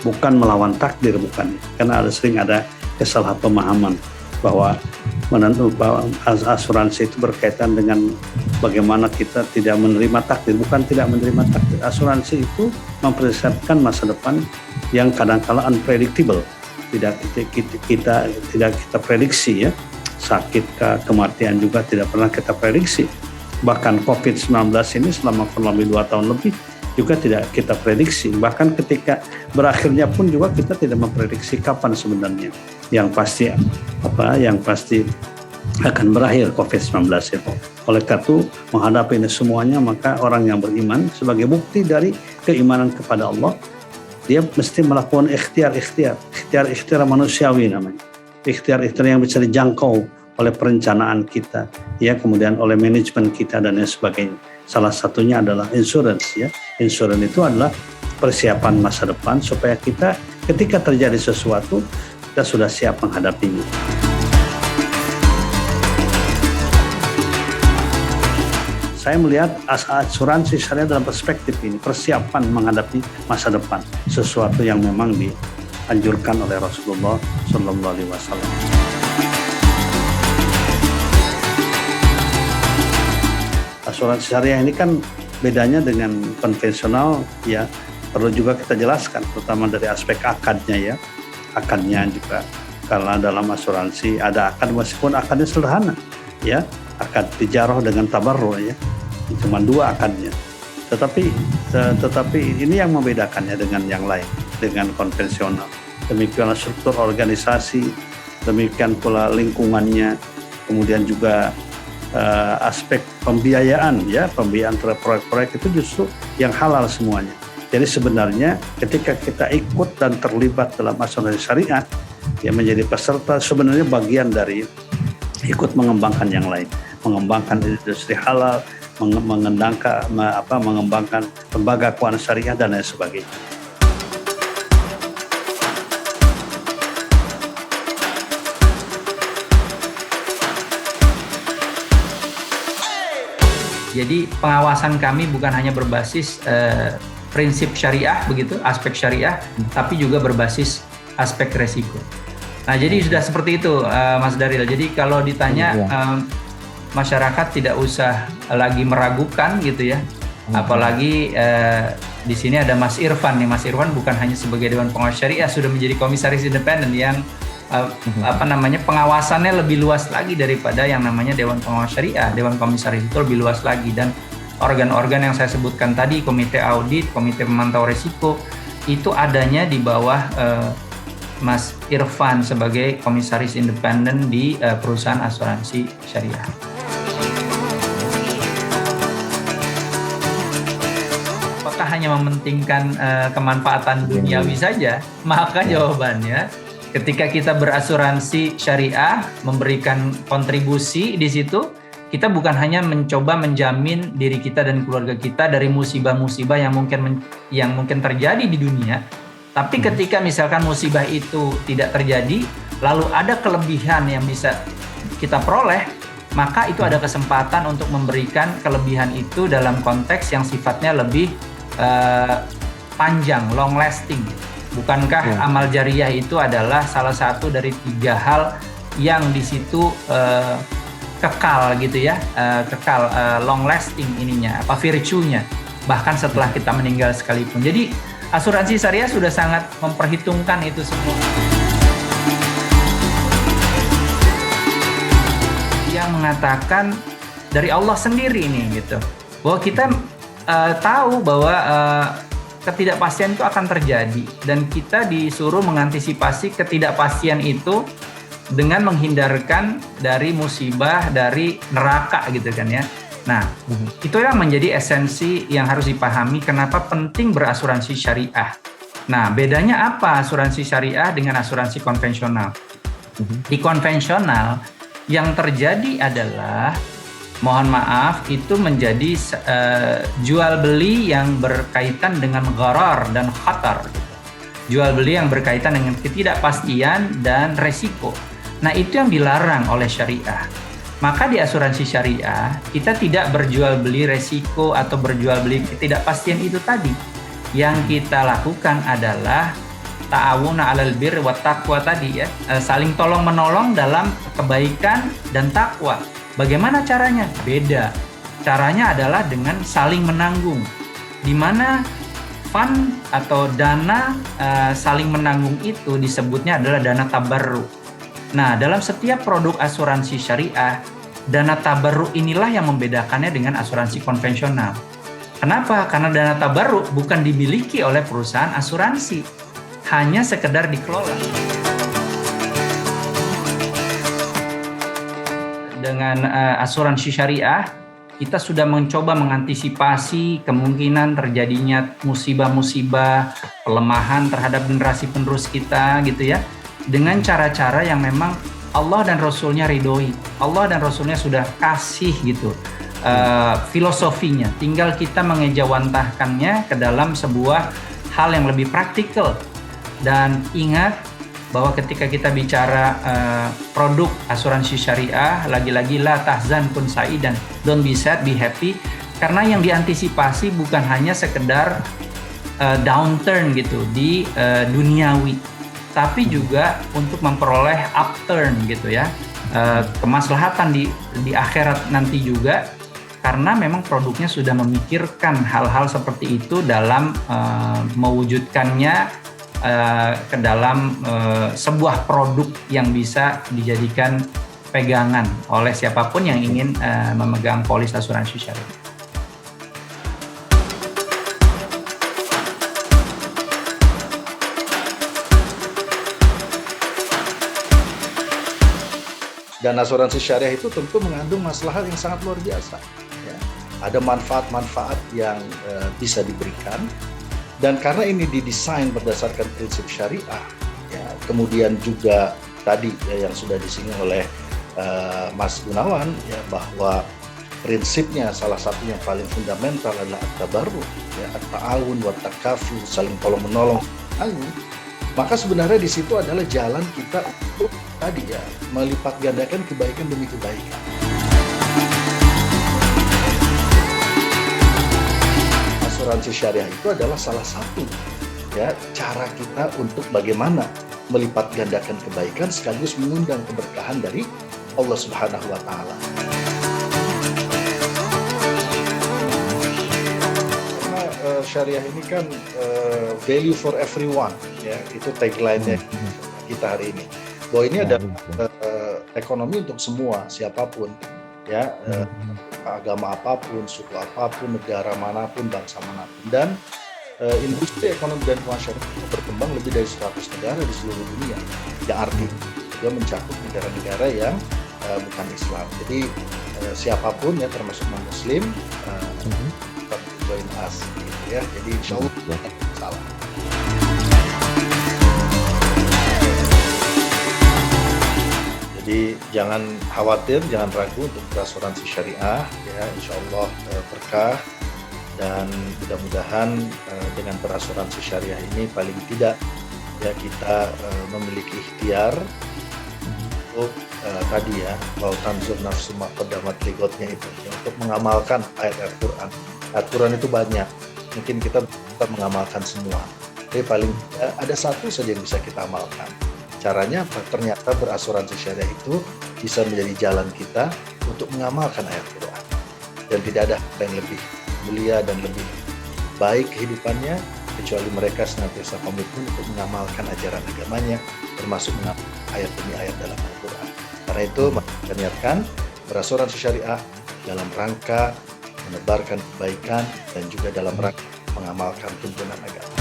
bukan melawan takdir, bukan. Karena sering ada kesalahpahaman bahwa asuransi itu berkaitan dengan bagaimana kita tidak menerima takdir. Bukan tidak menerima takdir. Asuransi itu mempersiapkan masa depan yang kadang-kala unpredictable. Tidak kita prediksi ya. Sakit, kematian juga tidak pernah kita prediksi. Bahkan COVID-19 ini selama kurang lebih 2 tahun lebih juga tidak kita prediksi. Bahkan ketika berakhirnya pun juga kita tidak memprediksi kapan sebenarnya yang pasti akan berakhir COVID-19 itu. Oleh karena itu menghadapi ini semuanya, maka orang yang beriman sebagai bukti dari keimanan kepada Allah, dia mesti melakukan ikhtiar manusiawi namanya. Ikhtiar yang bisa dijangkau oleh perencanaan kita, ya, kemudian oleh manajemen kita dan lain sebagainya. Salah satunya adalah insurance, ya. Insurance itu adalah persiapan masa depan supaya kita ketika terjadi sesuatu kita sudah siap menghadapinya. Saya melihat asuransi syariah dalam perspektif ini, persiapan menghadapi masa depan, sesuatu yang memang dianjurkan oleh Rasulullah Shallallahu Alaihi Wasallam. Asuransi syariah ini kan bedanya dengan konvensional, ya, perlu juga kita jelaskan, terutama dari aspek akadnya, ya. Akadnya juga, karena dalam asuransi ada akad, meskipun akadnya sederhana, ya, akad tijarah dengan tabarru, ya, cuma 2 akadnya. Tetapi ini yang membedakannya dengan yang lain, dengan konvensional. Demikian struktur organisasi, demikian pula lingkungannya, kemudian juga aspek pembiayaan, ya, pembiayaan terhadap proyek-proyek itu justru yang halal semuanya. Jadi sebenarnya ketika kita ikut dan terlibat dalam asuransi syariah, ya, menjadi peserta, sebenarnya bagian dari ikut mengembangkan yang lain, mengembangkan industri halal, mengembangkan lembaga keuangan syariah dan lain sebagainya. Jadi pengawasan kami bukan hanya berbasis prinsip syariah begitu, aspek syariah, tapi juga berbasis aspek resiko. Nah, jadi sudah seperti itu, Mas Daryl. Jadi kalau ditanya, masyarakat tidak usah lagi meragukan gitu ya. Apalagi di sini ada Mas Irfan nih. Mas Irfan bukan hanya sebagai Dewan Pengawas Syariah, sudah menjadi komisaris independen yang pengawasannya lebih luas lagi daripada yang namanya Dewan Pengawas Syariah. Dewan Komisaris itu lebih luas lagi, dan organ-organ yang saya sebutkan tadi, komite audit, komite pemantau risiko, itu adanya di bawah Mas Irfan sebagai komisaris independen di perusahaan asuransi syariah. Apakah hanya mementingkan kemanfaatan duniawi saja? Maka jawabannya, ketika kita berasuransi syariah, memberikan kontribusi di situ, kita bukan hanya mencoba menjamin diri kita dan keluarga kita dari musibah-musibah yang mungkin terjadi di dunia, tapi ketika misalkan musibah itu tidak terjadi, lalu ada kelebihan yang bisa kita peroleh, maka itu ada kesempatan untuk memberikan kelebihan itu dalam konteks yang sifatnya lebih panjang, long lasting. Bukankah amal jariah itu adalah salah satu dari 3 hal yang di situ kekal gitu ya, long lasting ininya, virtue-nya, bahkan setelah kita meninggal sekalipun. Jadi asuransi syariah sudah sangat memperhitungkan itu semua. Yang mengatakan dari Allah sendiri ini gitu, bahwa kita tahu bahwa ketidakpastian itu akan terjadi, dan kita disuruh mengantisipasi ketidakpastian itu dengan menghindarkan dari musibah, dari neraka gitu kan ya. Nah, itu yang menjadi esensi yang harus dipahami kenapa penting berasuransi syariah. Nah, bedanya apa asuransi syariah dengan asuransi konvensional? Di konvensional yang terjadi adalah, mohon maaf, itu menjadi jual beli yang berkaitan dengan gharar dan khatar. Jual beli yang berkaitan dengan ketidakpastian dan resiko. Nah, itu yang dilarang oleh syariah. Maka di asuransi syariah, kita tidak berjual beli resiko atau berjual beli ketidakpastian itu tadi. Yang kita lakukan adalah ta'awuna 'alal birri wat taqwa tadi ya, saling tolong menolong dalam kebaikan dan takwa. Bagaimana caranya? Beda. Caranya adalah dengan saling menanggung, di mana fund atau dana saling menanggung itu disebutnya adalah dana tabarruk. Nah, dalam setiap produk asuransi syariah, dana tabarruk inilah yang membedakannya dengan asuransi konvensional. Kenapa? Karena dana tabarruk bukan dimiliki oleh perusahaan asuransi, hanya sekedar dikelola. Dengan asuransi syariah, kita sudah mencoba mengantisipasi kemungkinan terjadinya musibah-musibah, pelemahan terhadap generasi penerus kita gitu ya, dengan cara-cara yang memang Allah dan Rasulnya ridhoi. Allah dan Rasulnya sudah kasih gitu filosofinya. Tinggal kita mengejawantahkannya ke dalam sebuah hal yang lebih praktikal. Dan ingat bahwa ketika kita bicara produk asuransi syariah, lagi-lagi la tahzan kun sa'idan, don't be sad, be happy, karena yang diantisipasi bukan hanya sekedar downturn gitu di duniawi, tapi juga untuk memperoleh upturn gitu ya, kemaslahatan di akhirat nanti juga, karena memang produknya sudah memikirkan hal-hal seperti itu dalam mewujudkannya ke dalam sebuah produk yang bisa dijadikan pegangan oleh siapapun yang ingin memegang polis asuransi syariah. Dan asuransi syariah itu tentu mengandung maslahat yang sangat luar biasa. Ya. Ada manfaat-manfaat yang bisa diberikan. Dan karena ini didesain berdasarkan prinsip syariah, ya, kemudian juga tadi ya, yang sudah disinggung oleh Mas Gunawan, ya, bahwa prinsipnya salah satu yang paling fundamental adalah at-tabarruk, ya, at-ta'awun wa takaful, saling tolong menolong. Maka sebenarnya di situ adalah jalan kita untuk tadi ya melipat gandakan kebaikan demi kebaikan. Asuransi syariah itu adalah salah satu ya cara kita untuk bagaimana melipat gandakan kebaikan sekaligus mengundang keberkahan dari Allah Subhanahu wa taala. Karena syariah ini kan value for everyone ya, itu tagline-nya kita hari ini. Bahwa ini ada ekonomi untuk semua, siapapun ya, agama apapun, suku apapun, negara manapun, bangsa manapun, dan industri ekonomi dan masyarakat berkembang lebih dari 100 negara di seluruh dunia, yang artinya juga mencakup negara-negara yang bukan Islam. Jadi siapapun ya, termasuk non-Muslim, tetap join us gitu ya. Jadi insya Allah tidak salah. Jadi jangan khawatir, jangan ragu untuk berasuransi syariah, ya insya Allah berkah, dan mudah-mudahan dengan berasuransi syariah ini paling tidak ya kita memiliki ikhtiar untuk tadi ya, bahwa tanzur nafsu ma qaddamat ligotnya itu ya, untuk mengamalkan ayat Al-Quran. Al-Quran itu banyak, mungkin kita mengamalkan semua, tapi paling ada satu saja yang bisa kita amalkan. Caranya apa? Ternyata berasuransi syariah itu bisa menjadi jalan kita untuk mengamalkan ayat Quran. Dan tidak ada yang lebih mulia dan lebih baik kehidupannya kecuali mereka senantiasa komitmen untuk mengamalkan ajaran agamanya, termasuk mengamalkan ayat demi ayat dalam Al-Quran. Karena itu kita niatkan berasuransi syariah dalam rangka menebarkan kebaikan dan juga dalam rangka mengamalkan tuntunan agama.